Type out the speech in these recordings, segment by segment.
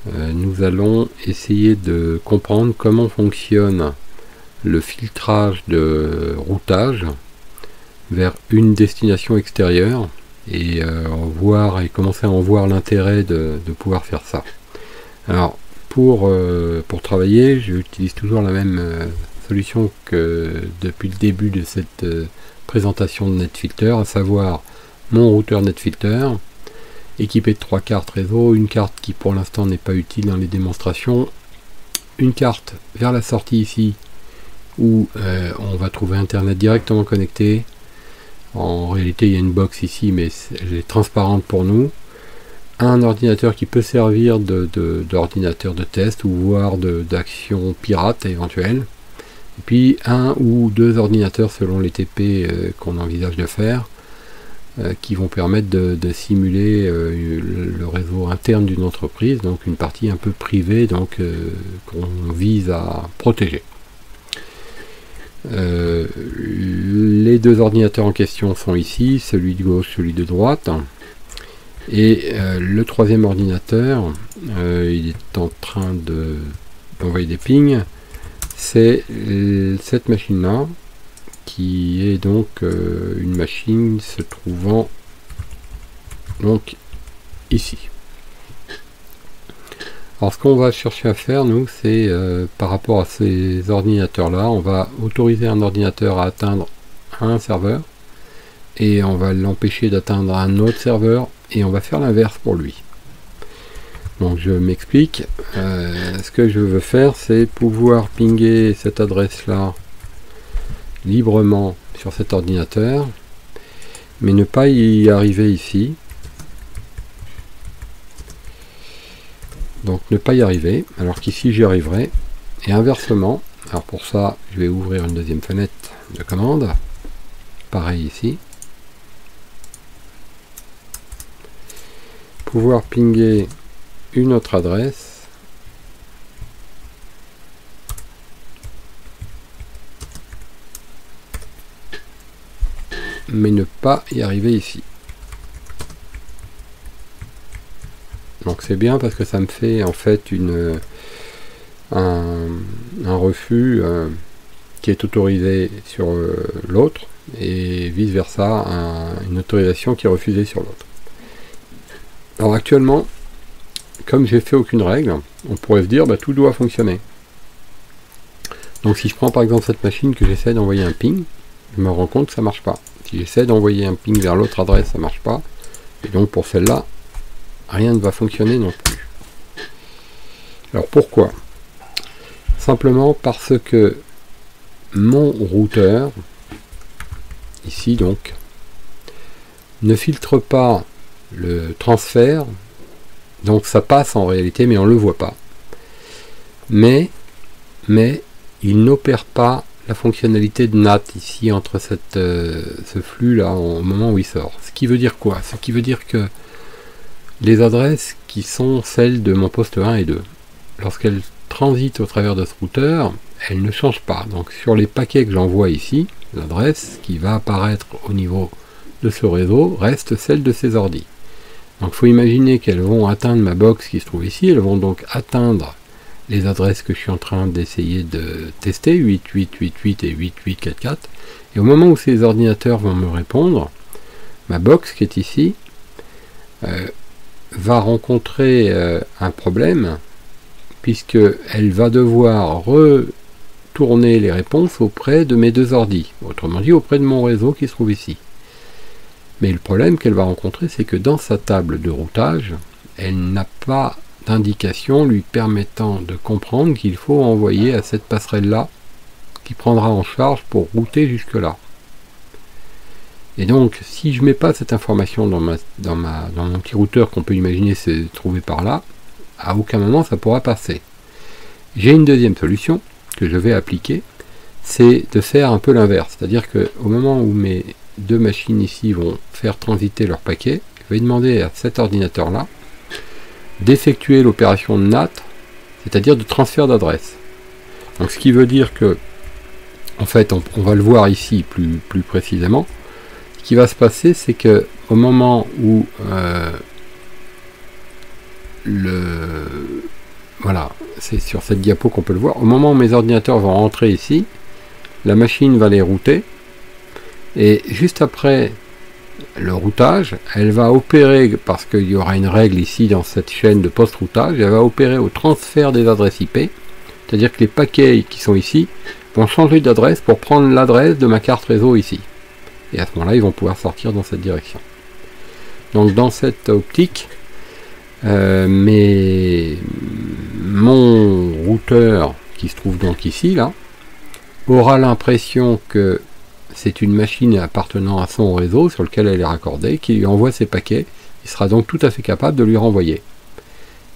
nous allons essayer de comprendre comment fonctionne le filtrage de routage vers une destination extérieure et commencer à en voir l'intérêt de pouvoir faire ça. Alors pour travailler, j'utilise toujours la même solution que depuis le début de cette présentation de NetFilter, à savoir mon routeur NetFilter équipé de 3 cartes réseau, une carte qui pour l'instant n'est pas utile dans les démonstrations, une carte vers la sortie ici où on va trouver internet directement connecté. En réalité il y a une box ici mais elle est transparente pour nous, un ordinateur qui peut servir d'ordinateur de test ou voire d'action pirate éventuelle, et puis un ou deux ordinateurs selon les TP qu'on envisage de faire, qui vont permettre de simuler le réseau interne d'une entreprise, donc une partie un peu privée donc qu'on vise à protéger. Les deux ordinateurs en question sont ici, celui de gauche, celui de droite, et le troisième ordinateur, il est en train d'envoyer des pings. C'est cette machine là qui est donc une machine se trouvant donc ici. Alors ce qu'on va chercher à faire nous, c'est par rapport à ces ordinateurs là, on va autoriser un ordinateur à atteindre un serveur et on va l'empêcher d'atteindre un autre serveur et on va faire l'inverse pour lui. Donc je m'explique, ce que je veux faire c'est pouvoir pinguer cette adresse là librement sur cet ordinateur, mais ne pas y arriver ici. Donc ne pas y arriver, alors qu'ici j'y arriverai, et inversement. Alors pour ça je vais ouvrir une deuxième fenêtre de commande, pareil ici, pouvoir pinguer une autre adresse, mais ne pas y arriver ici. Donc c'est bien parce que ça me fait en fait un refus qui est autorisé sur l'autre et vice versa une autorisation qui est refusée sur l'autre. Alors actuellement, comme j'ai fait aucune règle, on pourrait se dire bah, tout doit fonctionner. Donc si je prends par exemple cette machine que j'essaie d'envoyer un ping, je me rends compte que ça marche pas. Si j'essaie d'envoyer un ping vers l'autre adresse, ça marche pas. Et donc pour celle-là, rien ne va fonctionner non plus. Alors pourquoi? Simplement parce que mon routeur, ici donc, ne filtre pas le transfert, donc ça passe en réalité mais on ne le voit pas. Mais il n'opère pas la fonctionnalité de NAT ici entre ce flux là au moment où il sort. Ce qui veut dire quoi? Ce qui veut dire que les adresses qui sont celles de mon poste 1 et 2, lorsqu'elles transitent au travers de ce routeur, elles ne changent pas. Donc sur les paquets que j'envoie ici, l'adresse qui va apparaître au niveau de ce réseau reste celle de ces ordis. Donc il faut imaginer qu'elles vont atteindre ma box qui se trouve ici, elles vont donc atteindre les adresses que je suis en train d'essayer de tester, 8888 et 8844, et au moment où ces ordinateurs vont me répondre, ma box qui est ici va rencontrer un problème, puisqu'elle va devoir retourner les réponses auprès de mes deux ordis, autrement dit auprès de mon réseau qui se trouve ici. Mais le problème qu'elle va rencontrer, c'est que dans sa table de routage, elle n'a pas d'indication lui permettant de comprendre qu'il faut envoyer à cette passerelle-là, qui prendra en charge pour router jusque-là. Et donc, si je ne mets pas cette information dans mon petit routeur qu'on peut imaginer se trouver par là, à aucun moment ça pourra passer. J'ai une deuxième solution que je vais appliquer, c'est de faire un peu l'inverse. C'est-à-dire qu'au moment où mes deux machines ici vont faire transiter leur paquet, je vais demander à cet ordinateur-là d'effectuer l'opération de NAT, c'est-à-dire de transfert d'adresse. Donc ce qui veut dire que, en fait, on va le voir ici plus précisément. Ce qui va se passer, c'est que au moment où voilà, c'est sur cette diapo qu'on peut le voir. Au moment où mes ordinateurs vont rentrer ici, la machine va les router, et juste après le routage, elle va opérer, parce qu'il y aura une règle ici dans cette chaîne de post-routage, elle va opérer au transfert des adresses IP, c'est-à-dire que les paquets qui sont ici vont changer d'adresse pour prendre l'adresse de ma carte réseau ici. Et à ce moment-là, ils vont pouvoir sortir dans cette direction. Donc dans cette optique, mon routeur, qui se trouve donc ici, là, aura l'impression que c'est une machine appartenant à son réseau sur lequel elle est raccordée, qui lui envoie ses paquets. Il sera donc tout à fait capable de lui renvoyer.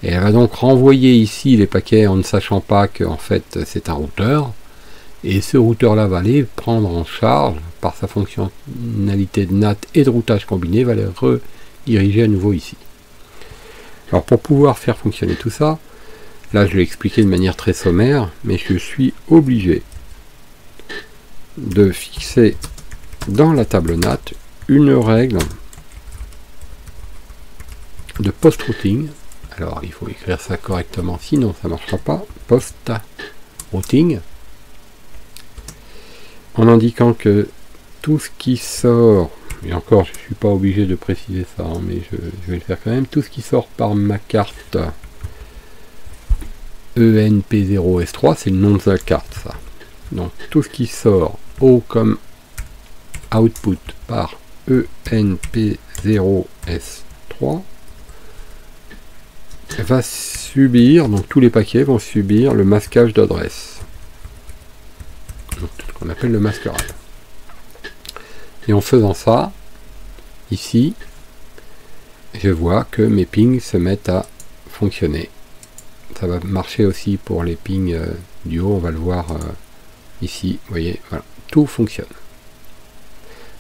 Et elle va donc renvoyer ici les paquets en ne sachant pas qu'en fait c'est un routeur. Et ce routeur-là va les prendre en charge par sa fonctionnalité de NAT et de routage combiné, va les rediriger à nouveau ici. Alors pour pouvoir faire fonctionner tout ça, là je l'ai expliqué de manière très sommaire, mais je suis obligé de fixer dans la table NAT une règle de post-routing. Alors il faut écrire ça correctement, sinon ça ne marchera pas. Post-routing, en indiquant que tout ce qui sort, et encore je ne suis pas obligé de préciser ça, hein, mais je vais le faire quand même, tout ce qui sort par ma carte ENP0S3, c'est le nom de la carte ça. Donc tout ce qui sort O comme output par ENP0S3 va subir, donc tous les paquets vont subir le masquage d'adresse. Donc tout ce qu'on appelle le masquerade. Et en faisant ça, ici, je vois que mes pings se mettent à fonctionner. Ça va marcher aussi pour les pings du haut, on va le voir ici, vous voyez, voilà, tout fonctionne.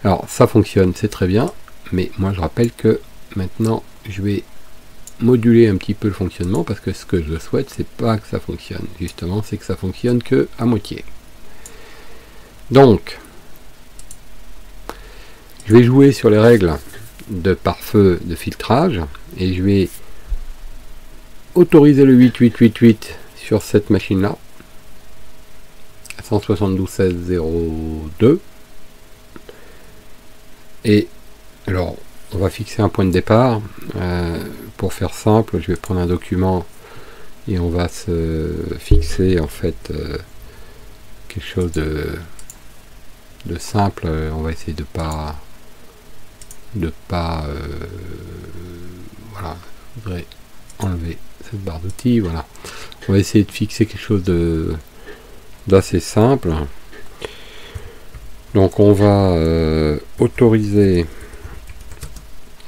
Alors ça fonctionne, c'est très bien, mais moi je rappelle que maintenant je vais moduler un petit peu le fonctionnement, parce que ce que je souhaite, c'est pas que ça fonctionne, justement, c'est que ça fonctionne que à moitié. Donc, je vais jouer sur les règles de pare-feu de filtrage, et je vais autoriser le 8888 sur cette machine-là, 172.16.02, et alors on va fixer un point de départ. Pour faire simple, je vais prendre un document et on va se fixer en fait quelque chose de simple. On va essayer de pas voilà, je voudrais enlever cette barre d'outils. Voilà, on va essayer de fixer quelque chose d'assez simple. Donc on va autoriser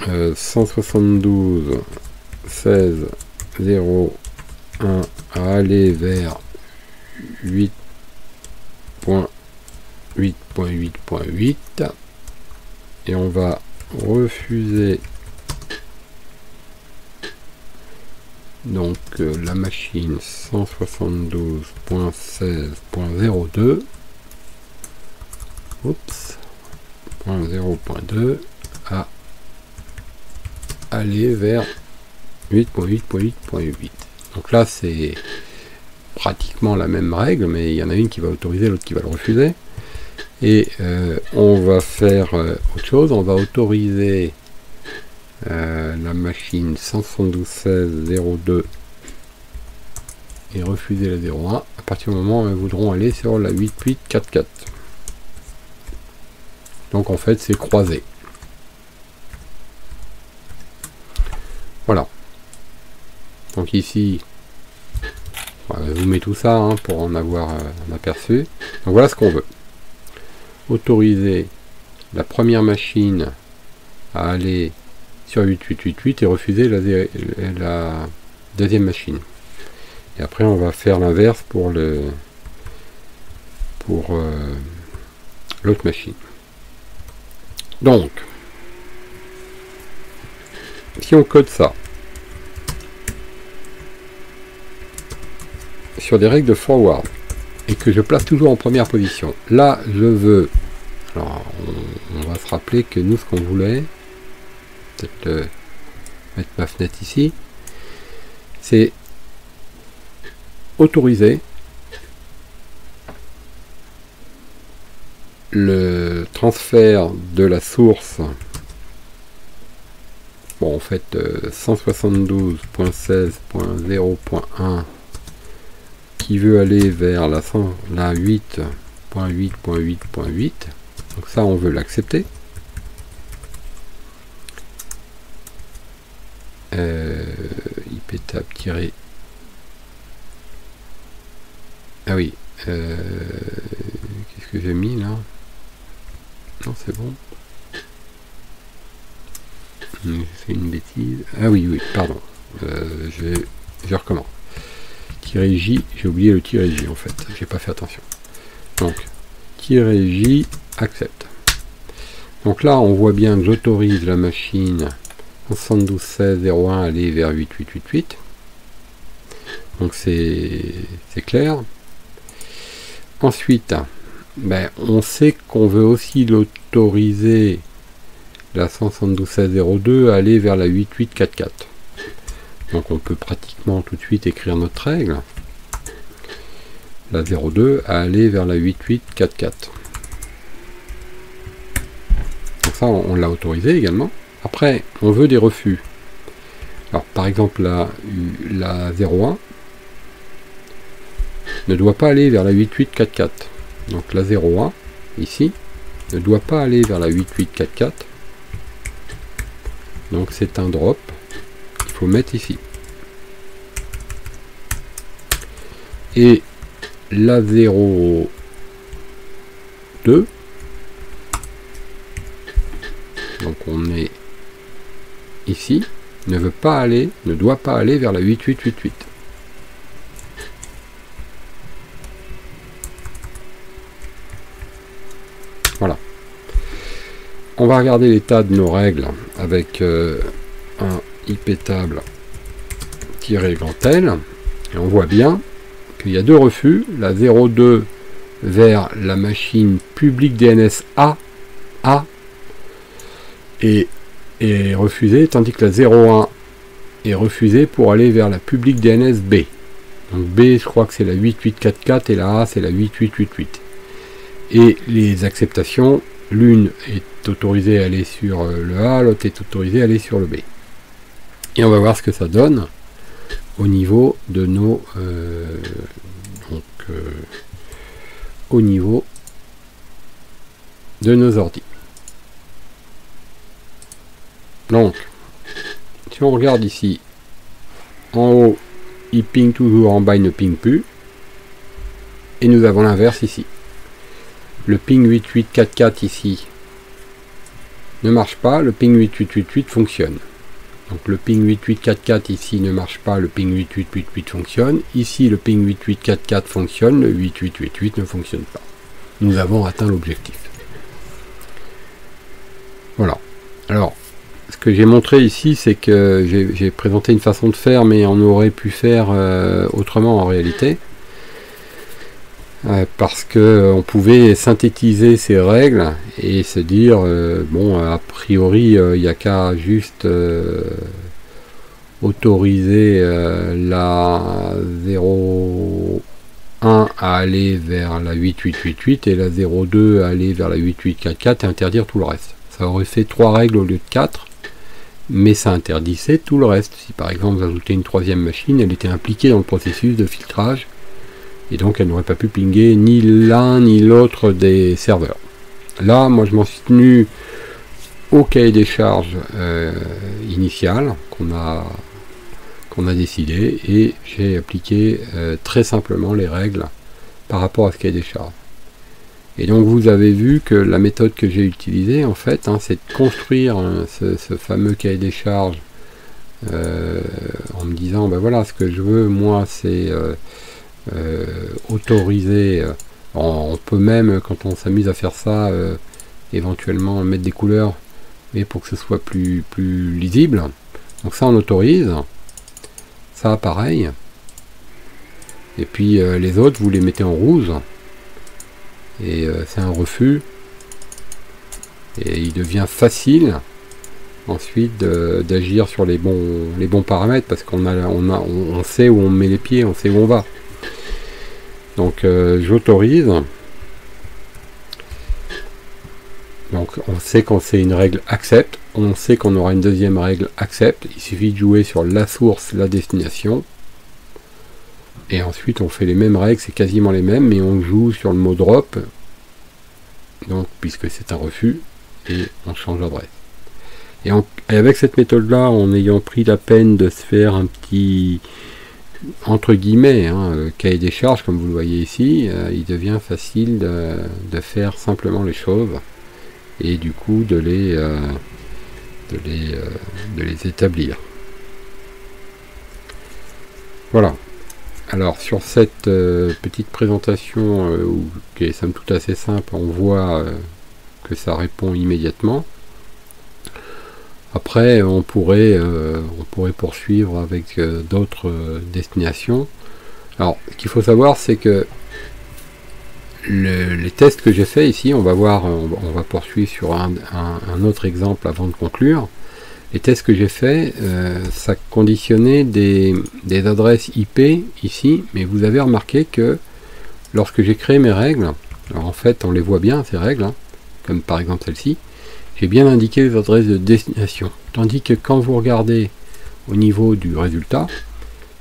172.16.01 à aller vers 8.8.8.8 et on va refuser donc la machine 172.16.02 .0.2 à aller vers 8.8.8.8. Donc là c'est pratiquement la même règle, mais il y en a une qui va autoriser, l'autre qui va le refuser. Et on va faire autre chose, on va autoriser la machine 172.16.02 et refuser la 0.1 à partir du moment où elles voudront aller sur la 8.8.4.4. Donc en fait c'est croisé. Voilà. Donc ici, je vous mets tout ça hein, pour en avoir un aperçu. Donc voilà ce qu'on veut. Autoriser la première machine à aller sur 8888 et refuser la deuxième machine. Et après on va faire l'inverse pour l'autre machine. Donc, si on code ça sur des règles de forward et que je place toujours en première position, là je veux, alors on va se rappeler que nous ce qu'on voulait, peut-être mettre ma fenêtre ici, c'est autoriser le transfert de la source, bon en fait 172.16.0.1 qui veut aller vers la 8.8.8.8, donc ça on veut l'accepter. iptab tiré, ah oui, qu'est-ce que j'ai mis là? Non, c'est bon. C'est une bêtise. Ah oui, oui, pardon. Je recommence. Tiré J, j'ai oublié le tiré J en fait. J'ai pas fait attention. Donc, tiré J, accepte. Donc là, on voit bien que j'autorise la machine 72.16.01 à aller vers 8.8.8.8. Donc c'est clair. Ensuite, ben, on sait qu'on veut aussi l'autoriser la 172.16.02 à aller vers la 8.8.4.4. Donc on peut pratiquement tout de suite écrire notre règle. La 02 à aller vers la 8.8.4.4. Donc ça, on l'a autorisé également. Après, on veut des refus. Alors par exemple, la 01 ne doit pas aller vers la 8.8.4.4. Donc la 01, ici, ne doit pas aller vers la 8.8.4.4. Donc c'est un drop qu'il faut mettre ici. Et la 02, donc on est ici, ne doit pas aller vers la 8.8.8.8. Voilà. On va regarder l'état de nos règles avec un iptable tiré grand L, et on voit bien qu'il y a deux refus. La 02 vers la machine publique DNS A est refusée, tandis que la 01 est refusée pour aller vers la publique DNS B. Donc B, je crois que c'est la 8.8.4.4 et la A, c'est la 8.8.8.8. Et les acceptations, l'une est autorisée à aller sur le A, l'autre est autorisée à aller sur le B. Et on va voir ce que ça donne au niveau de nos au niveau de nos ordi. Donc, si on regarde ici, en haut, il ping toujours, en bas il ne ping plus. Et nous avons l'inverse ici. Le ping 8.8.4.4 ici ne marche pas, le ping 8.8.8.8 fonctionne. Donc le ping 8.8.4.4 ici ne marche pas, le ping 8.8.8.8 fonctionne. Ici le ping 8.8.4.4 fonctionne, le 8.8.8.8 ne fonctionne pas. Nous avons atteint l'objectif. Voilà. Alors, ce que j'ai montré ici, c'est que j'ai présenté une façon de faire, mais on aurait pu faire autrement en réalité. Parce que on pouvait synthétiser ces règles et se dire bon, a priori il n'y a qu'à juste autoriser la 01 à aller vers la 8.8.8.8 et la 02 à aller vers la 8.8.4.4 et interdire tout le reste. Ça aurait fait 3 règles au lieu de 4, mais ça interdisait tout le reste. Si par exemple vous ajoutez une troisième machine, elle était impliquée dans le processus de filtrage, et donc elle n'aurait pas pu pinguer ni l'un ni l'autre des serveurs. Là, moi je m'en suis tenu au cahier des charges initial qu'on a décidé, et j'ai appliqué très simplement les règles par rapport à ce cahier des charges. Et donc vous avez vu que la méthode que j'ai utilisée en fait, c'est de construire ce fameux cahier des charges en me disant ben voilà, ce que je veux moi c'est autoriser, on peut même quand on s'amuse à faire ça éventuellement mettre des couleurs, mais pour que ce soit plus lisible. Donc ça on autorise, ça pareil, et puis les autres vous les mettez en rouge, et c'est un refus, et il devient facile ensuite d'agir sur les bons paramètres, parce on sait où on met les pieds, on sait où on va. Donc j'autorise. Donc on sait quand c'est une règle accepte, on sait qu'on aura une deuxième règle accepte, il suffit de jouer sur la source, la destination, et ensuite on fait les mêmes règles, c'est quasiment les mêmes, mais on joue sur le mot drop, donc puisque c'est un refus, et on change l'adresse. Et avec cette méthode là, en ayant pris la peine de se faire un petit entre guillemets cahier des charges, comme vous le voyez ici, il devient facile de faire simplement les choses, et du coup de les établir. Voilà. Alors sur cette petite présentation qui est somme toute assez simple, on voit que ça répond immédiatement. Après on pourrait poursuivre avec d'autres destinations. Alors ce qu'il faut savoir, c'est que les tests que j'ai fait ici, on va poursuivre sur un autre exemple avant de conclure. Les tests que j'ai fait, ça conditionnait des adresses IP ici, mais vous avez remarqué que lorsque j'ai créé mes règles, alors en fait on les voit bien ces règles, comme par exemple celle-ci, j'ai bien indiqué les adresses de destination, tandis que quand vous regardez au niveau du résultat,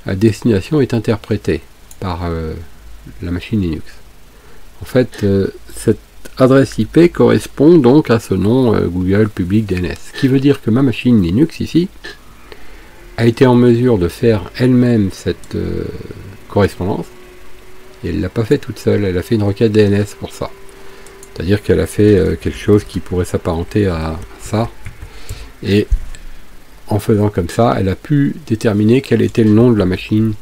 la destination est interprétée par la machine Linux. En fait, cette adresse IP correspond donc à ce nom Google Public DNS. Ce qui veut dire que ma machine Linux ici a été en mesure de faire elle-même cette correspondance. Et elle ne l'a pas fait toute seule, elle a fait une requête DNS pour ça. C'est-à-dire qu'elle a fait quelque chose qui pourrait s'apparenter à ça. Et en faisant comme ça, elle a pu déterminer quel était le nom de la machine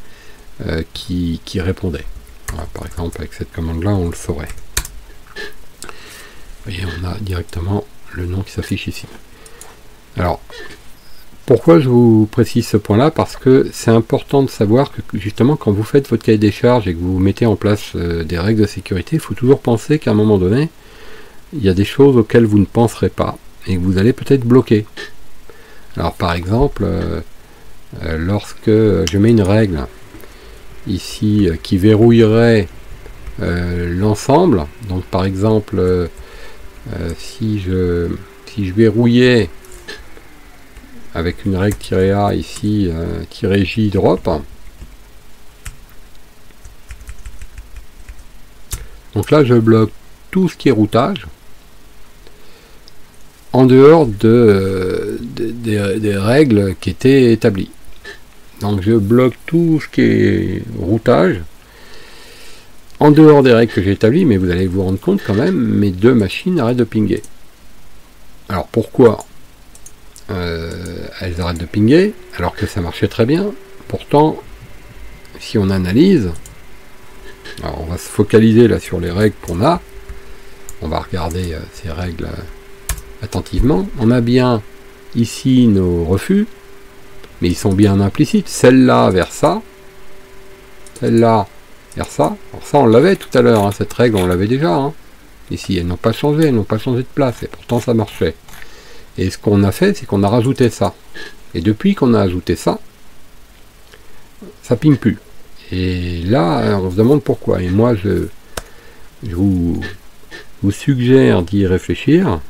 qui répondait. Voilà, par exemple, avec cette commande-là, on le saurait. Et on a directement le nom qui s'affiche ici. Alors, pourquoi je vous précise ce point-là? Parce que c'est important de savoir que justement, quand vous faites votre cahier des charges et que vous mettez en place des règles de sécurité, il faut toujours penser qu'à un moment donné, il y a des choses auxquelles vous ne penserez pas et que vous allez peut-être bloquer. Alors, par exemple, lorsque je mets une règle ici qui verrouillerait l'ensemble, donc par exemple si je verrouillais avec une règle -a ici -j drop, donc là je bloque tout ce qui est routage en dehors des règles qui étaient établies. Donc je bloque tout ce qui est routage en dehors des règles que j'ai établies, mais vous allez vous rendre compte quand même, mes deux machines arrêtent de pinguer. Alors pourquoi elles arrêtent de pinguer alors que ça marchait très bien? Pourtant, si on analyse, alors on va se focaliser là sur les règles qu'on a, on va regarder ces règles attentivement. On a bien ici nos refus, mais ils sont bien implicites. Celle-là vers ça, celle-là vers ça. Alors ça, on l'avait tout à l'heure, cette règle, on l'avait déjà. Ici, elles n'ont pas changé de place, et pourtant ça marchait. Et ce qu'on a fait, c'est qu'on a rajouté ça. Et depuis qu'on a ajouté ça, ça ping plus. Et là, on se demande pourquoi. Et moi, je vous suggère d'y réfléchir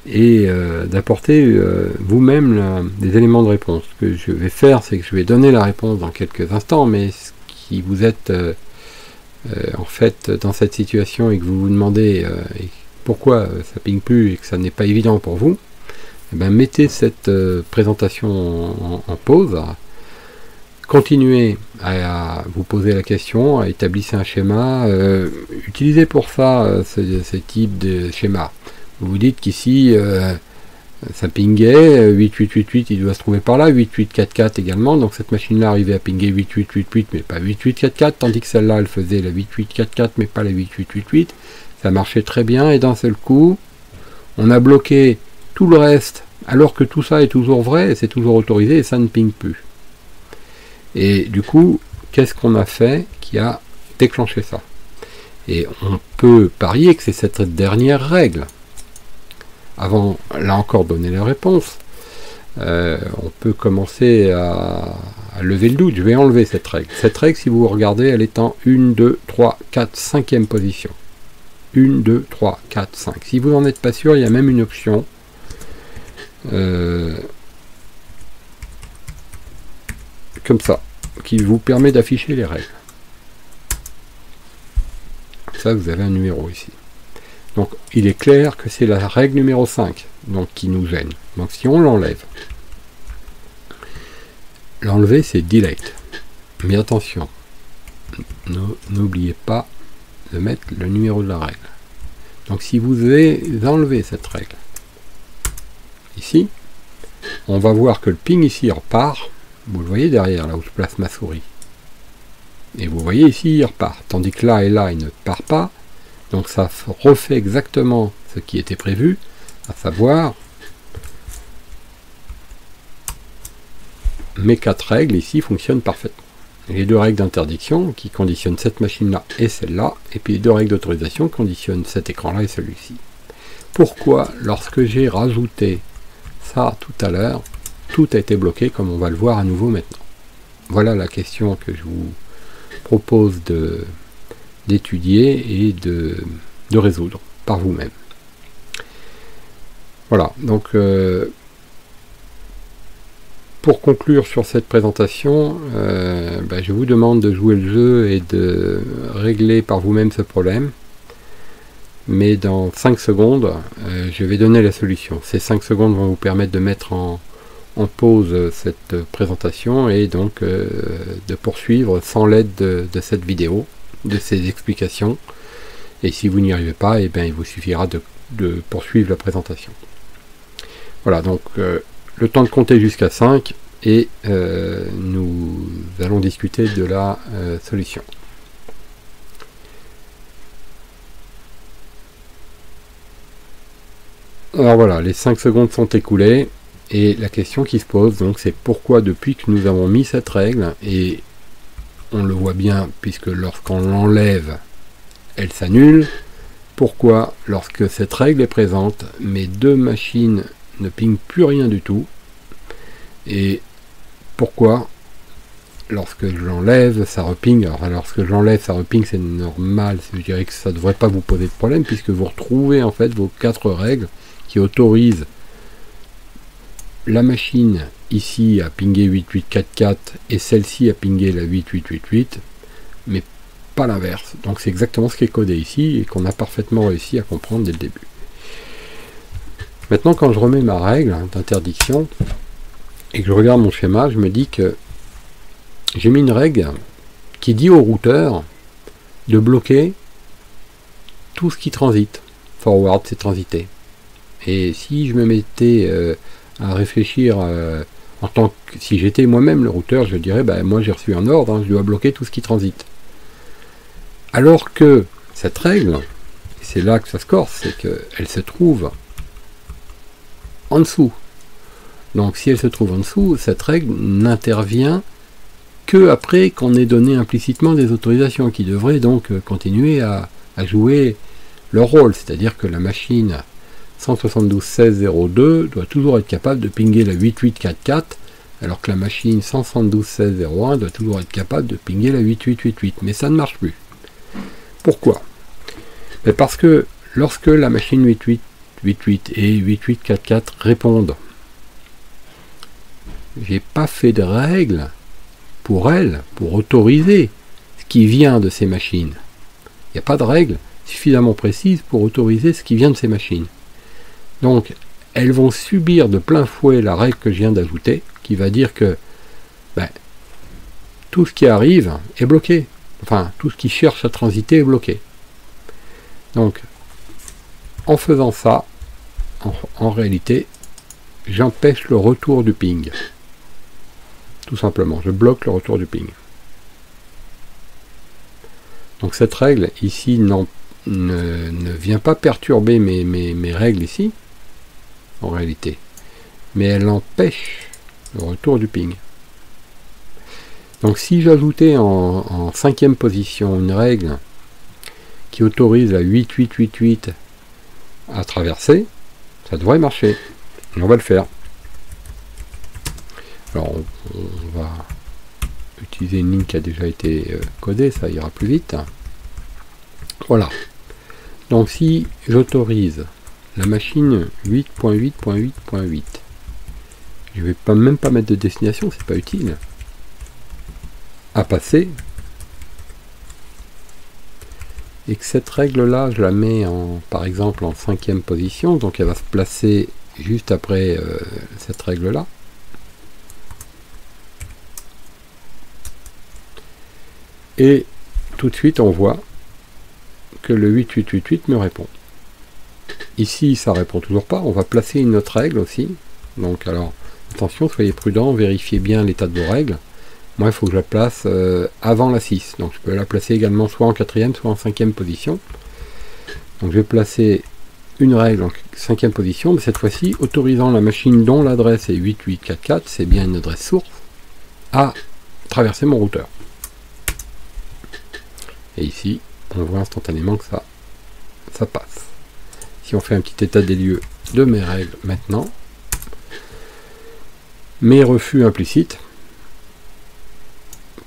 et d'apporter vous-même des éléments de réponse. Ce que je vais faire, c'est que je vais donner la réponse dans quelques instants, mais si vous êtes en fait dans cette situation et que vous vous demandez pourquoi ça ping plus et que ça n'est pas évident pour vous, eh bien, mettez cette présentation en pause, continuez à vous poser la question, à établir un schéma, utilisez pour ça ce type de schéma. Vous vous dites qu'ici ça pingait, 8888 il doit se trouver par là, 8844 également, donc cette machine là arrivait à pinguer 8888 mais pas 8844, tandis que celle-là elle faisait la 8844 mais pas la 8888, ça marchait très bien, et d'un seul coup on a bloqué tout le reste alors que tout ça est toujours vrai, c'est toujours autorisé et ça ne ping plus. Et du coup, qu'est-ce qu'on a fait qui a déclenché ça? Et on peut parier que c'est cette dernière règle. avant, là encore, donner la réponse, on peut commencer à lever le doute. Je vais enlever cette règle. Cette règle, si vous regardez, elle est en 1, 2, 3, 4, 5e position. 1, 2, 3, 4, 5. Si vous n'en êtes pas sûr, il y a même une option comme ça, qui vous permet d'afficher les règles. Ça, vous avez un numéro ici. Donc, il est clair que c'est la règle numéro 5 donc, qui nous gêne. Donc, si on l'enlève, l'enlever, c'est delete. Mais attention, n'oubliez pas de mettre le numéro de la règle. Donc, si vous enlevez cette règle, ici, on va voir que le ping ici repart. Vous le voyez derrière, là où je place ma souris. Et vous voyez ici, il repart. Tandis que là et là, il ne part pas. Donc ça refait exactement ce qui était prévu, à savoir mes 4 règles ici fonctionnent parfaitement. Les 2 règles d'interdiction qui conditionnent cette machine-là et celle-là, et puis les 2 règles d'autorisation qui conditionnent cet écran-là et celui-ci. Pourquoi, lorsque j'ai rajouté ça tout à l'heure, tout a été bloqué comme on va le voir à nouveau maintenant? Voilà la question que je vous propose d'étudier et de résoudre par vous-même. Voilà, donc pour conclure sur cette présentation, je vous demande de jouer le jeu et de régler par vous-même ce problème. Mais dans 5 secondes, je vais donner la solution. Ces 5 secondes vont vous permettre de mettre en pause cette présentation et donc de poursuivre sans l'aide de cette vidéo, de ces explications. Et si vous n'y arrivez pas, il vous suffira de poursuivre la présentation. Voilà, donc le temps de compter jusqu'à 5 et nous allons discuter de la solution. Alors voilà, les 5 secondes sont écoulées. Et la question qui se pose, donc, c'est pourquoi depuis que nous avons mis cette règle, et on le voit bien, puisque lorsqu'on l'enlève, elle s'annule, pourquoi, lorsque cette règle est présente, mes 2 machines ne pingent plus rien du tout, et pourquoi, lorsque je l'enlève, ça reping. Alors, lorsque je l'enlève, ça reping, c'est normal, je dirais que ça ne devrait pas vous poser de problème, puisque vous retrouvez en fait vos 4 règles qui autorisent la machine ici à pinguer 8844 et celle-ci à pinguer la 8888, mais pas l'inverse. Donc c'est exactement ce qui est codé ici et qu'on a parfaitement réussi à comprendre dès le début. Maintenant, quand je remets ma règle d'interdiction et que je regarde mon schéma, je me dis que j'ai mis une règle qui dit au routeur de bloquer tout ce qui transite. Forward, c'est transiter. Et si je me mettais à réfléchir en tant que si j'étais moi-même le routeur, je dirais moi j'ai reçu un ordre, je dois bloquer tout ce qui transite. Alors que cette règle, c'est là que ça se corse, c'est qu'elle se trouve en dessous. Donc si elle se trouve en dessous, cette règle n'intervient que après qu'on ait donné implicitement des autorisations qui devraient donc continuer à jouer leur rôle, c'est-à-dire que la machine 172.16.02 doit toujours être capable de pinguer la 8844, alors que la machine 172.16.01 doit toujours être capable de pinguer la 8888. Mais ça ne marche plus. Pourquoi? Parce que lorsque la machine 8888 et 8844 répondent, j'ai pas fait de règle pour elles, pour autoriser ce qui vient de ces machines. Il n'y a pas de règle suffisamment précise pour autoriser ce qui vient de ces machines. Donc, elles vont subir de plein fouet la règle que je viens d'ajouter, qui va dire que tout ce qui arrive est bloqué. Enfin, tout ce qui cherche à transiter est bloqué. Donc, en faisant ça, en réalité, j'empêche le retour du ping. Tout simplement, je bloque le retour du ping. Donc cette règle ici ne vient pas perturber mes règles ici, en réalité, mais elle empêche le retour du ping. Donc si j'ajoutais en 5e position une règle qui autorise la 8888 à traverser, Ça devrait marcher. Et on va le faire. Alors on va utiliser une ligne qui a déjà été codée, ça ira plus vite. Voilà. Donc si j'autorise la machine 8.8.8.8, je vais même pas mettre de destination, c'est pas utile, à passer, et que cette règle là je la mets par exemple en 5e position, donc elle va se placer juste après cette règle là, et tout de suite on voit que le 8888 me répond. Ici ça répond toujours pas, on va placer une autre règle aussi, donc alors attention, soyez prudent, vérifiez bien l'état de vos règles. Moi il faut que je la place avant la 6, donc je peux la placer également soit en 4e soit en 5e position. Donc je vais placer une règle en 5e position, mais cette fois-ci autorisant la machine dont l'adresse est 8844, c'est bien une adresse source, à traverser mon routeur. Et ici on voit instantanément que ça passe. Si on fait un petit état des lieux de mes règles maintenant, mes refus implicites,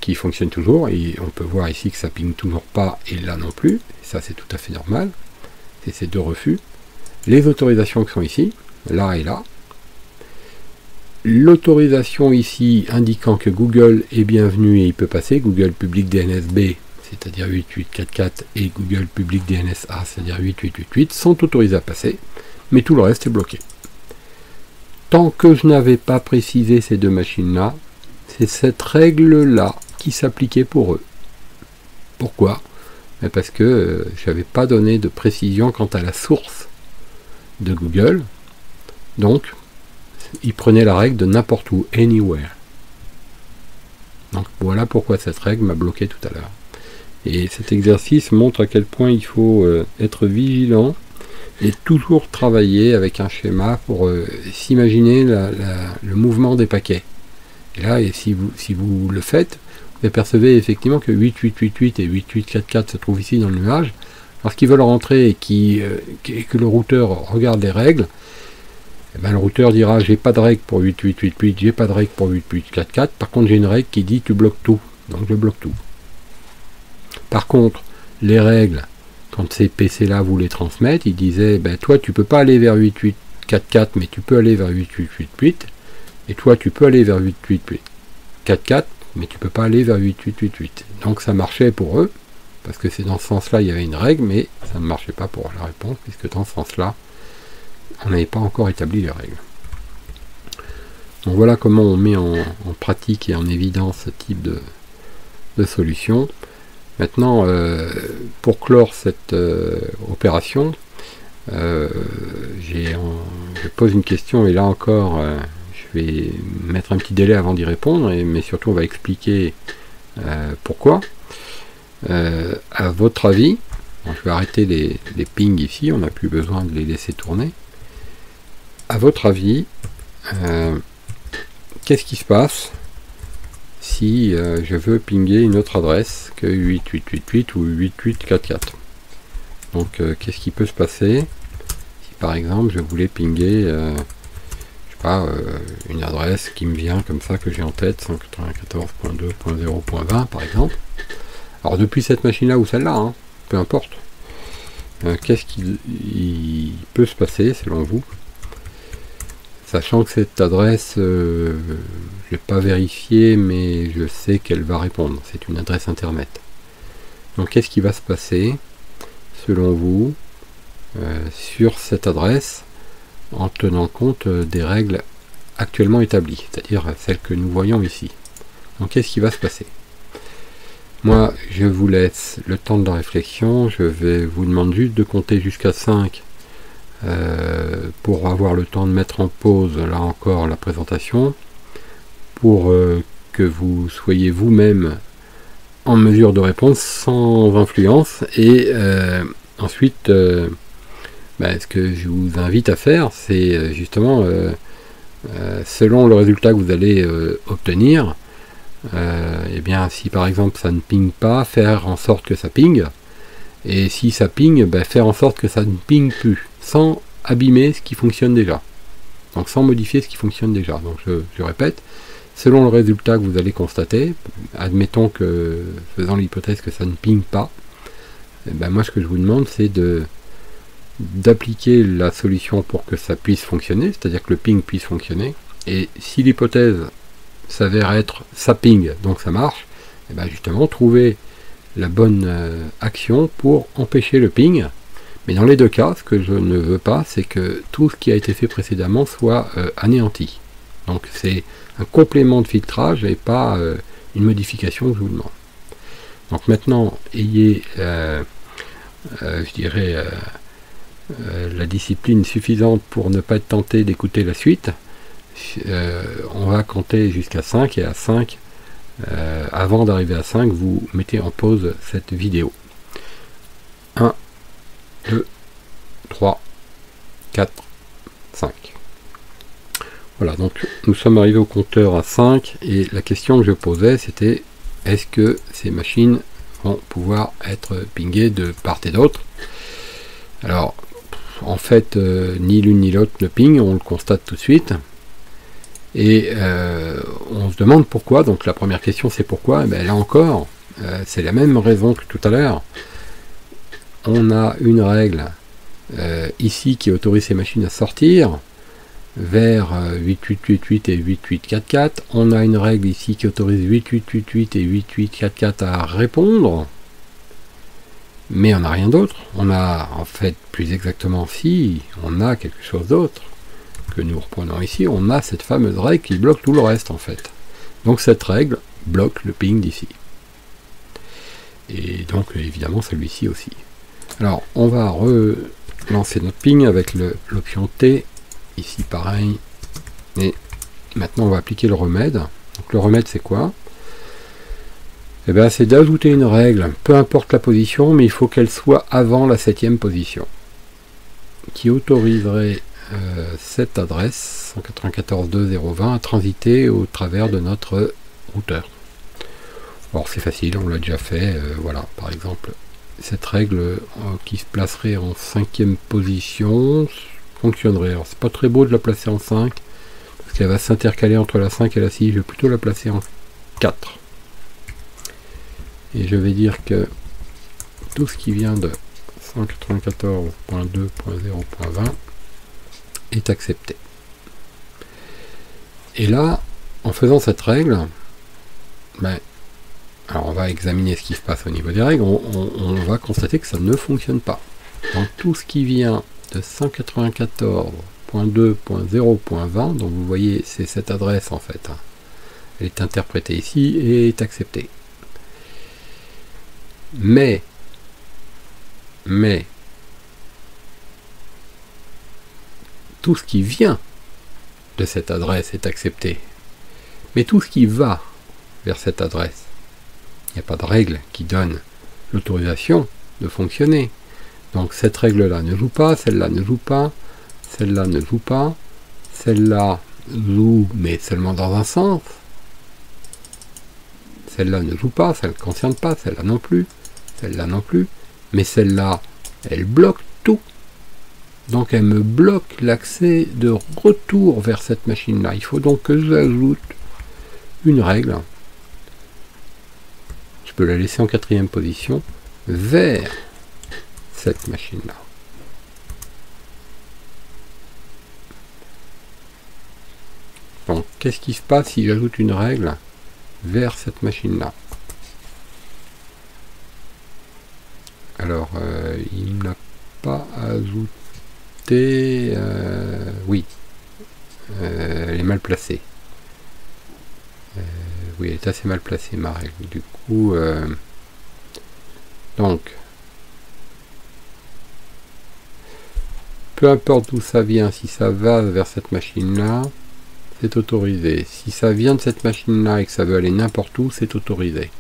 qui fonctionnent toujours, et on peut voir ici que ça ping toujours pas, et là non plus, et ça c'est tout à fait normal, c'est ces deux refus. Les autorisations qui sont ici, là et là. L'autorisation ici indiquant que Google est bienvenu et il peut passer, Google Public DNS-B, c'est-à-dire 8844, et Google Public DNS-A, c'est-à-dire 8888, sont autorisés à passer, mais tout le reste est bloqué. Tant que je n'avais pas précisé ces deux machines-là, c'est cette règle-là qui s'appliquait pour eux. Pourquoi? Parce que je n'avais pas donné de précision quant à la source de Google, donc il prenait la règle de n'importe où, anywhere. Donc voilà pourquoi cette règle m'a bloqué tout à l'heure. Et cet exercice montre à quel point il faut être vigilant et toujours travailler avec un schéma pour s'imaginer le mouvement des paquets. Et là, si vous le faites, vous apercevez effectivement que 8888 et 8844 se trouvent ici dans le nuage. Lorsqu'ils veulent rentrer et que le routeur regarde les règles, eh ben, le routeur dira j'ai pas de règle pour 8888, j'ai pas de règle pour 8844, par contre j'ai une règle qui dit tu bloques tout, donc je bloque tout. Par contre, les règles, quand ces PC là vous les transmettent, ils disaient ben, toi tu peux pas aller vers 8844, mais tu peux aller vers 8888, et toi tu peux aller vers 8844, mais tu peux pas aller vers 8888. Donc ça marchait pour eux, parce que c'est dans ce sens là il y avait une règle, mais ça ne marchait pas pour la réponse, puisque dans ce sens là on n'avait pas encore établi les règles. Donc voilà comment on met en pratique et en évidence ce type de solution. Maintenant, pour clore cette opération, je pose une question, et là encore, je vais mettre un petit délai avant d'y répondre, mais surtout on va expliquer pourquoi. À votre avis, je vais arrêter les pings ici, on n'a plus besoin de les laisser tourner. À votre avis, qu'est-ce qui se passe si je veux pinguer une autre adresse que 8888 ou 8844? Donc qu'est-ce qui peut se passer si par exemple je voulais pinguer je sais pas, une adresse qui me vient comme ça, que j'ai en tête, 194.2.0.20 par exemple. Alors depuis cette machine là ou celle-là, hein, peu importe, qu'est-ce qui peut se passer selon vous, sachant que cette adresse, je n'ai pas vérifié, mais je sais qu'elle va répondre. C'est une adresse internet. Donc qu'est-ce qui va se passer, selon vous, sur cette adresse, en tenant compte des règles actuellement établies, c'est-à-dire celles que nous voyons ici. Donc qu'est-ce qui va se passer? Moi, je vous laisse le temps de la réflexion. Je vais vous demander juste de compter jusqu'à 5 pour avoir le temps de mettre en pause, là encore, la présentation, pour que vous soyez vous-même en mesure de répondre sans influence. Et ensuite, ce que je vous invite à faire, c'est justement, selon le résultat que vous allez obtenir, et bien si par exemple ça ne ping pas, faire en sorte que ça ping, et si ça ping, faire en sorte que ça ne ping plus, sans abîmer ce qui fonctionne déjà. Donc sans modifier ce qui fonctionne déjà. Donc je répète, selon le résultat que vous allez constater, admettons que, faisant l'hypothèse que ça ne ping pas, eh ben moi ce que je vous demande c'est d'appliquer la solution pour que ça puisse fonctionner, c'est-à-dire que le ping puisse fonctionner, et si l'hypothèse s'avère être ça ping, donc ça marche, et ben justement trouver la bonne action pour empêcher le ping. Mais dans les deux cas, ce que je ne veux pas, c'est que tout ce qui a été fait précédemment soit anéanti. Donc c'est un complément de filtrage et pas une modification que je vous demande. Donc maintenant, ayez, je dirais, la discipline suffisante pour ne pas être tenté d'écouter la suite. On va compter jusqu'à 5 et à 5, avant d'arriver à 5, vous mettez en pause cette vidéo. 1, 2, 3, 4, 5. Voilà, donc nous sommes arrivés au compteur à 5 et la question que je posais c'était est-ce que ces machines vont pouvoir être pingées de part et d'autre? Alors en fait ni l'une ni l'autre ne ping, on le constate tout de suite et on se demande pourquoi. Donc la première question c'est pourquoi. Et bien, là encore c'est la même raison que tout à l'heure. On a une règle ici qui autorise ces machines à sortir vers 8888 et 8844. On a une règle ici qui autorise 8888 et 8844 à répondre. Mais on n'a rien d'autre. On a en fait plus exactement si on a quelque chose d'autre que nous reprenons ici. On a cette fameuse règle qui bloque tout le reste en fait. Donc cette règle bloque le ping d'ici. Et donc évidemment celui-ci aussi. Alors, on va relancer notre ping avec l'option T, ici pareil, et maintenant on va appliquer le remède. Donc le remède c'est quoi? Eh bien c'est d'ajouter une règle, peu importe la position, mais il faut qu'elle soit avant la 7e position, qui autoriserait cette adresse 194.2.0.20 à transiter au travers de notre routeur. Alors c'est facile, on l'a déjà fait, voilà, par exemple. Cette règle qui se placerait en 5e position fonctionnerait. Alors c'est pas très beau de la placer en 5 parce qu'elle va s'intercaler entre la 5 et la 6. Je vais plutôt la placer en 4. Et je vais dire que tout ce qui vient de 194.2.0.20 est accepté. Et là, en faisant cette règle, ben, alors on va examiner ce qui se passe au niveau des règles, on va constater que ça ne fonctionne pas. Donc tout ce qui vient de 194.2.0.20, donc vous voyez c'est cette adresse en fait, elle est interprétée ici et est acceptée. Mais tout ce qui vient de cette adresse est accepté. Mais tout ce qui va vers cette adresse, il n'y a pas de règle qui donne l'autorisation de fonctionner. Donc cette règle-là ne joue pas, celle-là ne joue pas, celle-là ne joue pas, celle-là joue, mais seulement dans un sens. Celle-là ne joue pas, ça ne concerne pas, celle-là non plus, mais celle-là, elle bloque tout. Donc elle me bloque l'accès de retour vers cette machine-là. Il faut donc que j'ajoute une règle. Je peux la laisser en 4e position vers cette machine-là. Donc, qu'est-ce qui se passe si j'ajoute une règle vers cette machine-là? Alors, il ne l'a pas ajouté. Oui, elle est mal placée. Oui, elle est assez mal placée, ma règle. Du coup, donc, peu importe d'où ça vient, si ça va vers cette machine-là, c'est autorisé. Si ça vient de cette machine-là et que ça veut aller n'importe où, c'est autorisé.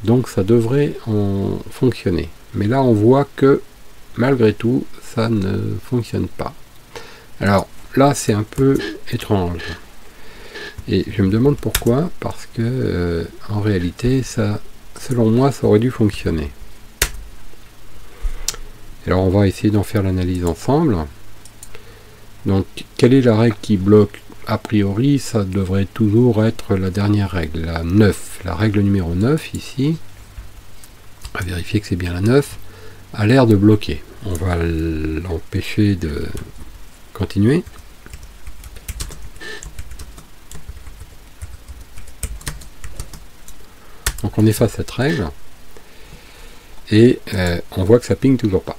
Donc ça devrait en fonctionner. Mais là, on voit que, malgré tout, ça ne fonctionne pas. Alors, là, c'est un peu étrange. Et je me demande pourquoi, parce que en réalité, ça, selon moi, ça aurait dû fonctionner. Alors on va essayer d'en faire l'analyse ensemble. Donc quelle est la règle qui bloque? A priori ça devrait toujours être la dernière règle, la 9, la règle numéro 9 ici. On va vérifier que c'est bien la 9, a l'air de bloquer. On va l'empêcher de continuer. Donc on efface cette règle et on voit que ça ping toujours pas.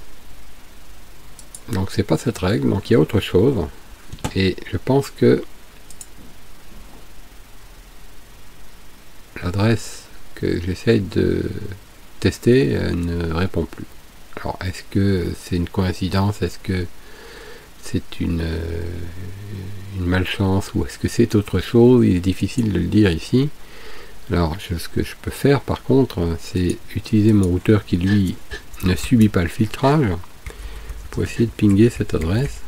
Donc c'est pas cette règle, donc il y a autre chose et je pense que l'adresse que j'essaye de tester ne répond plus. Alors est-ce que c'est une coïncidence, est-ce que c'est une malchance ou est-ce que c'est autre chose? Il est difficile de le dire ici. Alors ce que je peux faire par contre, c'est utiliser mon routeur qui lui ne subit pas le filtrage pour essayer de pinguer cette adresse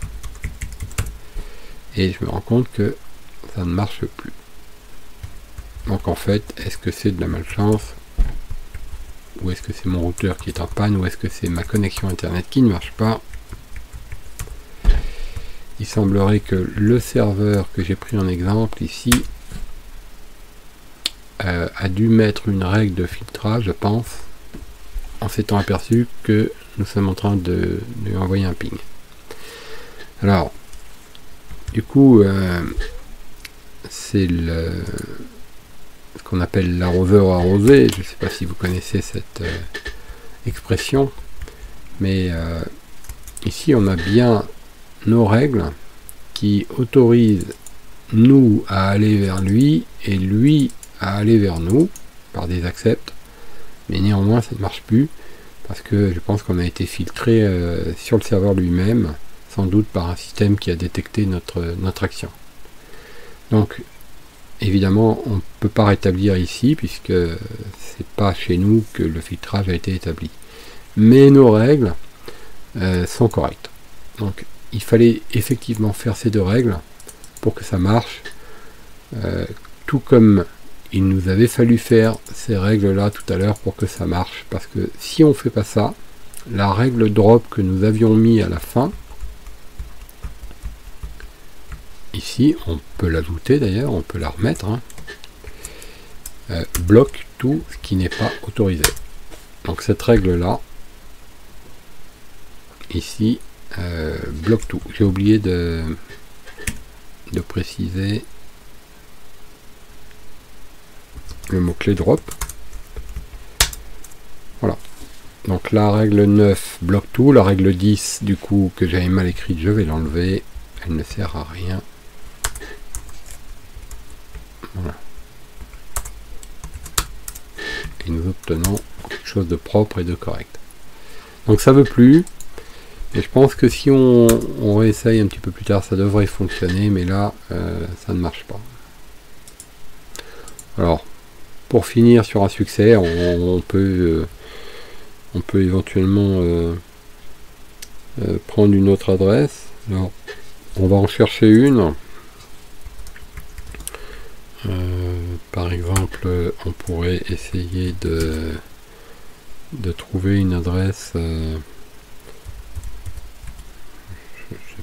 et je me rends compte que ça ne marche plus. Donc en fait, est-ce que c'est de la malchance ou est-ce que c'est mon routeur qui est en panne ou est-ce que c'est ma connexion internet qui ne marche pas? Il semblerait que le serveur que j'ai pris en exemple ici a dû mettre une règle de filtrage, je pense, en s'étant aperçu que nous sommes en train de lui envoyer un ping. Alors, du coup, c'est ce qu'on appelle l'arroseur arrosé. Je ne sais pas si vous connaissez cette expression, mais ici on a bien nos règles qui autorisent nous à aller vers lui et lui à aller vers nous par des accepts, mais néanmoins ça ne marche plus parce que je pense qu'on a été filtré sur le serveur lui-même, sans doute par un système qui a détecté notre action. Donc évidemment on ne peut pas rétablir ici puisque c'est pas chez nous que le filtrage a été établi, mais nos règles sont correctes. Donc il fallait effectivement faire ces deux règles pour que ça marche, tout comme il nous avait fallu faire ces règles là tout à l'heure pour que ça marche, parce que si on fait pas ça, la règle drop que nous avions mis à la fin, ici on peut l'ajouter d'ailleurs, on peut la remettre, bloque tout ce qui n'est pas autorisé. Donc cette règle là ici bloque tout. J'ai oublié de préciser le mot-clé drop. Voilà. Donc la règle 9 bloque tout. La règle 10, du coup, que j'avais mal écrite, je vais l'enlever. Elle ne sert à rien. Voilà. Et nous obtenons quelque chose de propre et de correct. Donc ça veut plus. Et je pense que si on réessaye un petit peu plus tard, ça devrait fonctionner, mais là, ça ne marche pas. Alors, pour finir sur un succès, on peut éventuellement prendre une autre adresse. Alors, on va en chercher une. Par exemple, on pourrait essayer de trouver une adresse...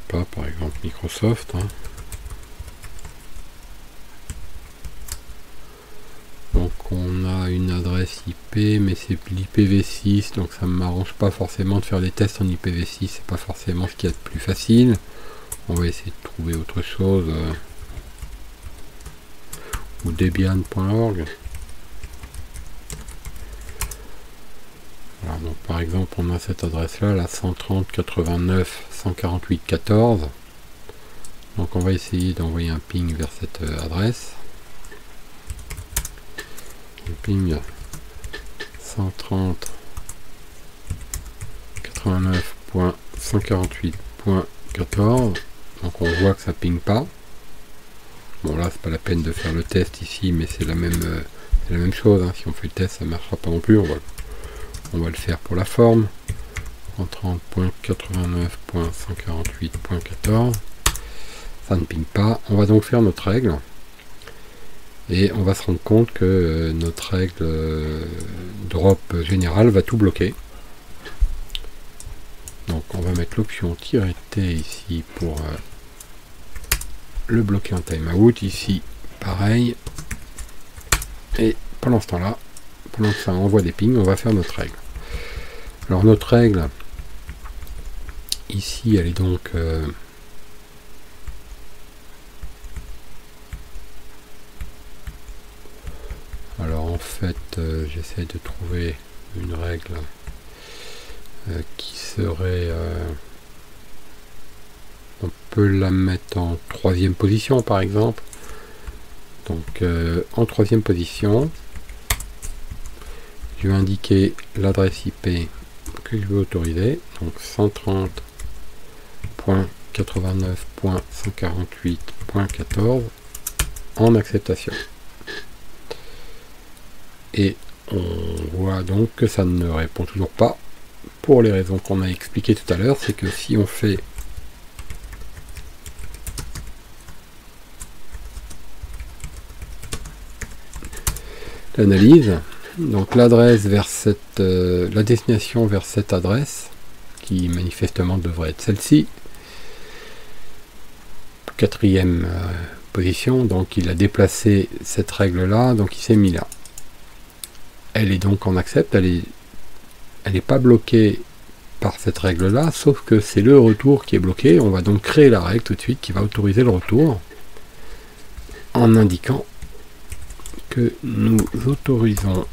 pas, par exemple Microsoft, donc on a une adresse IP, mais c'est l'IPv6, donc ça ne m'arrange pas forcément de faire des tests en IPv6, c'est pas forcément ce qu'il y a de plus facile. On va essayer de trouver autre chose, ou debian.org. Alors, donc par exemple on a cette adresse là, la 130.89.148.14. Donc on va essayer d'envoyer un ping vers cette adresse. Un ping 130.89.148.14. Donc on voit que ça ping pas. Bon là c'est pas la peine de faire le test ici, mais c'est la même chose, si on fait le test ça marchera pas non plus. On va le faire pour la forme. 130.89.148.14. Ça ne ping pas. On va donc faire notre règle. Et on va se rendre compte que notre règle drop générale va tout bloquer. Donc on va mettre l'option -t ici pour le bloquer en timeout. Ici, pareil. Et pendant ce temps-là, pendant que ça envoie des pings, on va faire notre règle. Alors notre règle, ici, elle est donc... alors en fait, j'essaie de trouver une règle qui serait... on peut la mettre en 3e position par exemple. Donc en 3e position, je vais indiquer l'adresse IP que je veux autoriser, donc 130.89.148.14 en acceptation. Et on voit donc que ça ne répond toujours pas, pour les raisons qu'on a expliquées tout à l'heure. C'est que si on fait l'analyse, donc l'adresse vers cette la destination vers cette adresse, qui manifestement devrait être celle-ci, 4e position, donc il a déplacé cette règle là, donc il s'est mis là. Elle est donc en accept, elle est pas bloquée par cette règle là, sauf que c'est le retour qui est bloqué. On va donc créer la règle tout de suite qui va autoriser le retour en indiquant que nous autorisons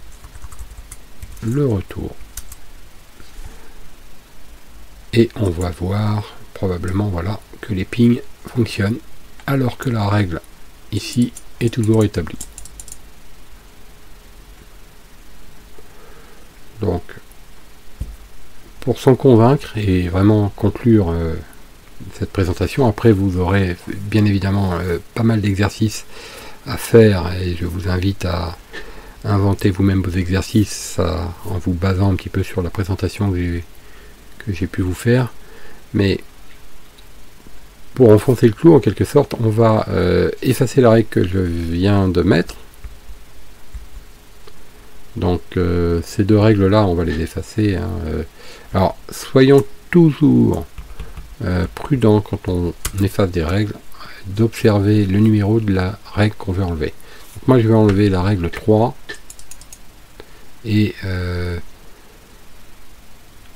le retour. Et on va voir probablement, voilà, que les pings fonctionnent alors que la règle ici est toujours établie. Donc, pour s'en convaincre et vraiment conclure cette présentation, après vous aurez bien évidemment pas mal d'exercices à faire et je vous invite à inventer vous-même vos exercices en vous basant un petit peu sur la présentation que j'ai pu vous faire. Mais pour enfoncer le clou en quelque sorte, on va effacer la règle que je viens de mettre. Donc ces deux règles là on va les effacer, hein. Alors soyons toujours prudents quand on efface des règles, d'observer le numéro de la règle qu'on veut enlever. Donc moi je vais enlever la règle 3 et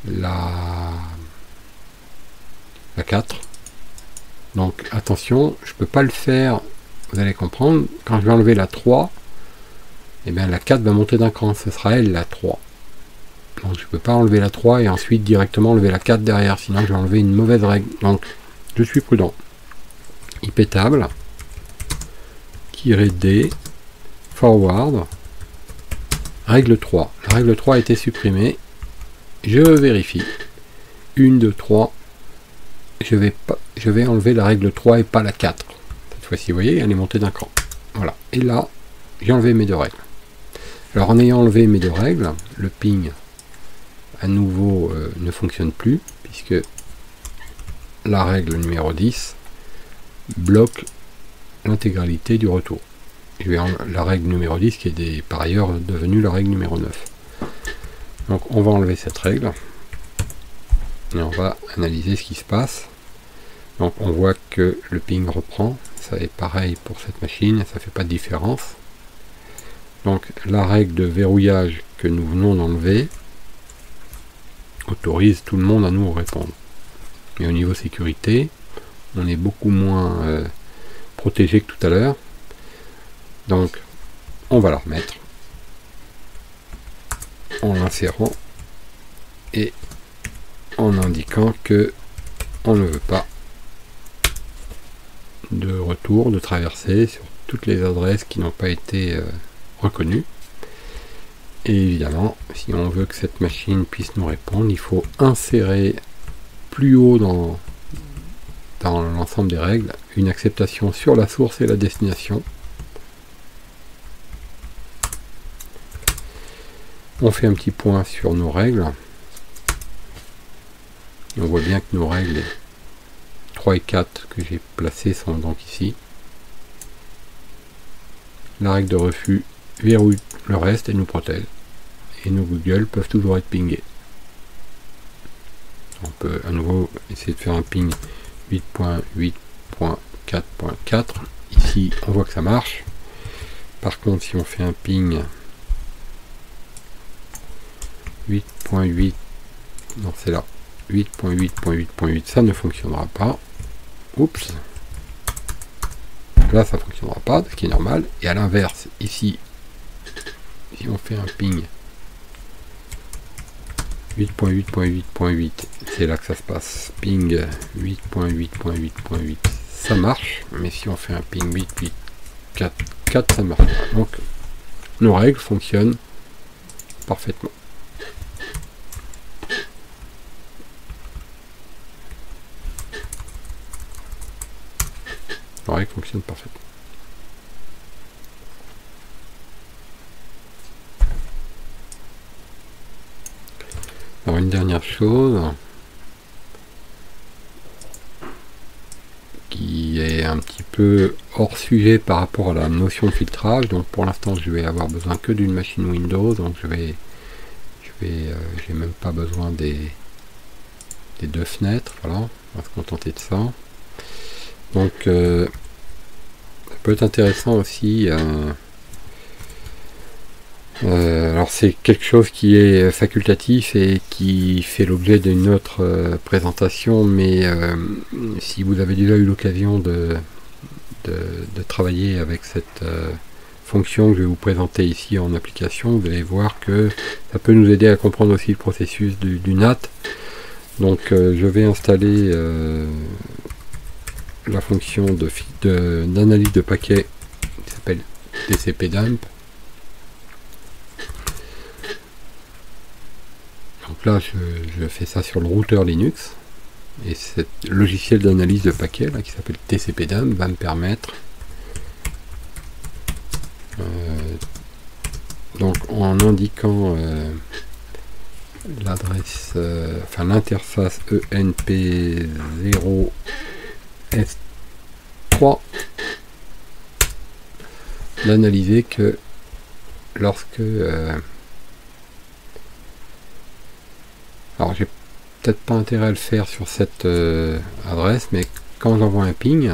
la 4. Donc attention, je peux pas le faire, vous allez comprendre, quand je vais enlever la 3, et bien la 4 va monter d'un cran, ce sera elle la 3. Donc je ne peux pas enlever la 3 et ensuite directement enlever la 4 derrière, sinon je vais enlever une mauvaise règle. Donc je suis prudent. IP table, -D, forward, règle 3. La règle 3 a été supprimée. Je vérifie. 1, 2, 3. Je vais enlever la règle 3 et pas la 4. Cette fois-ci, vous voyez, elle est montée d'un cran. Voilà. Et là, j'ai enlevé mes deux règles. Alors en ayant enlevé mes deux règles, le ping à nouveau ne fonctionne plus, puisque la règle numéro 10 bloque l'intégralité du retour. Je vais la règle numéro 10 qui est par ailleurs devenue la règle numéro 9. Donc on va enlever cette règle et on va analyser ce qui se passe. Donc on voit que le ping reprend, ça est pareil pour cette machine, ça fait pas de différence. Donc la règle de verrouillage que nous venons d'enlever autorise tout le monde à nous répondre. Mais au niveau sécurité, on est beaucoup moins protégé que tout à l'heure. Donc on va la remettre en l'insérant et en indiquant que on ne veut pas de retour, de traversée sur toutes les adresses qui n'ont pas été reconnues. Et évidemment, si on veut que cette machine puisse nous répondre, il faut insérer plus haut dans l'ensemble des règles une acceptation sur la source et la destination. On fait un petit point sur nos règles. On voit bien que nos règles 3 et 4 que j'ai placées sont donc ici. La règle de refus verrouille le reste et nous protège. Et nos Google peuvent toujours être pingés. On peut à nouveau essayer de faire un ping 8.8.3 4.4. Ici, on voit que ça marche. Par contre, si on fait un ping 8.8, non, c'est là, 8.8.8.8, ça ne fonctionnera pas. Oups. Là, ça ne fonctionnera pas, ce qui est normal. Et à l'inverse, ici, si on fait un ping 8.8.8.8, c'est là que ça se passe. Ping 8.8.8.8, ça marche. Mais si on fait un ping 8.8.4.4, ça marche pas. Donc, nos règles fonctionnent parfaitement. Nos règles fonctionnent parfaitement. Alors une dernière chose qui est un petit peu hors sujet par rapport à la notion de filtrage. Donc pour l'instant je vais avoir besoin que d'une machine Windows, donc j'ai même pas besoin des deux fenêtres. Voilà, on va se contenter de ça. Donc ça peut être intéressant aussi. Alors c'est quelque chose qui est facultatif et qui fait l'objet d'une autre présentation, mais si vous avez déjà eu l'occasion de travailler avec cette fonction que je vais vous présenter ici en application, vous allez voir que ça peut nous aider à comprendre aussi le processus du NAT. Donc je vais installer la fonction d'analyse de paquets qui s'appelle tcpdump. Donc là, je fais ça sur le routeur Linux. Et ce logiciel d'analyse de paquets là, qui s'appelle tcpdump va me permettre, donc en indiquant l'adresse, enfin l'interface ENP0S3, d'analyser que lorsque alors j'ai peut-être pas intérêt à le faire sur cette adresse, mais quand j'envoie un ping,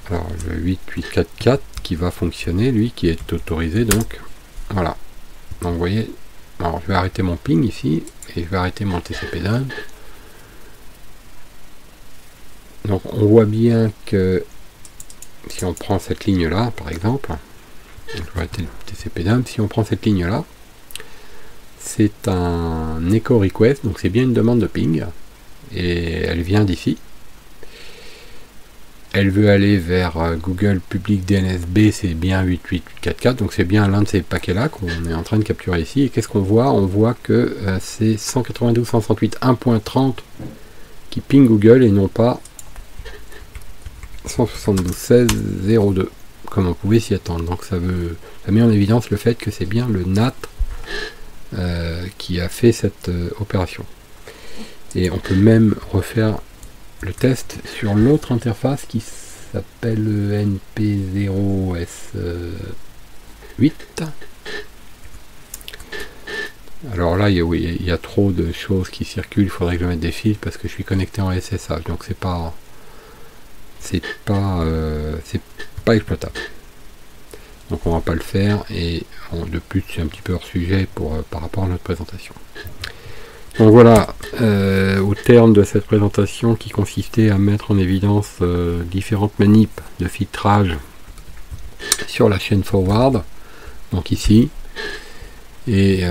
alors le 8844 qui va fonctionner, lui qui est autorisé, donc voilà. Donc vous voyez, alors je vais arrêter mon ping ici et je vais arrêter mon tcpdump. Donc on voit bien que si on prend cette ligne là par exemple, je vais arrêter le tcpdump, si on prend cette ligne là, c'est un echo request, donc c'est bien une demande de ping et elle vient d'ici. Elle veut aller vers Google Public DNSB, c'est bien 8844, donc c'est bien l'un de ces paquets là qu'on est en train de capturer ici. Et qu'est-ce qu'on voit? On voit que c'est 192.168 1.30 qui ping Google et non pas 172.16.02 comme on pouvait s'y attendre. Donc ça met en évidence le fait que c'est bien le NAT qui a fait cette opération. Et on peut même refaire le test sur l'autre interface qui s'appelle NP0S8. Alors là, il y a trop de choses qui circulent, il faudrait que je mette des fils parce que je suis connecté en SSH, donc c'est pas exploitable. Donc on va pas le faire, et de plus c'est un petit peu hors sujet par rapport à notre présentation. Donc voilà, au terme de cette présentation qui consistait à mettre en évidence différentes manips de filtrage sur la chaîne forward, donc ici, et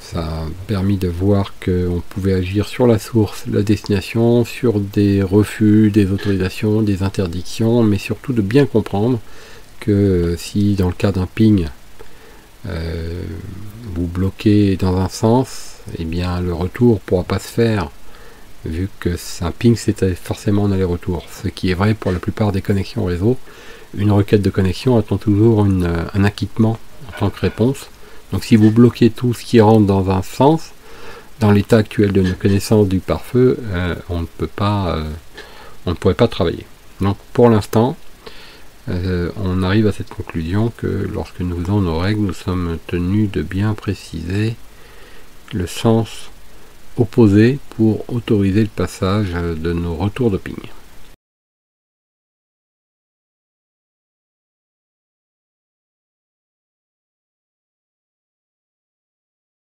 ça a permis de voir qu'on pouvait agir sur la source, la destination, sur des refus, des autorisations, des interdictions, mais surtout de bien comprendre que si dans le cas d'un ping, vous bloquez dans un sens, et bien le retour ne pourra pas se faire, vu que un ping c'était forcément un aller-retour, ce qui est vrai pour la plupart des connexions réseau. Une requête de connexion attend toujours un acquittement en tant que réponse. Donc si vous bloquez tout ce qui rentre dans un sens, dans l'état actuel de nos connaissances du pare-feu, on ne pourrait pas travailler. Donc pour l'instant, on arrive à cette conclusion que lorsque nous faisons nos règles, nous sommes tenus de bien préciser le sens opposé pour autoriser le passage de nos retours de ping.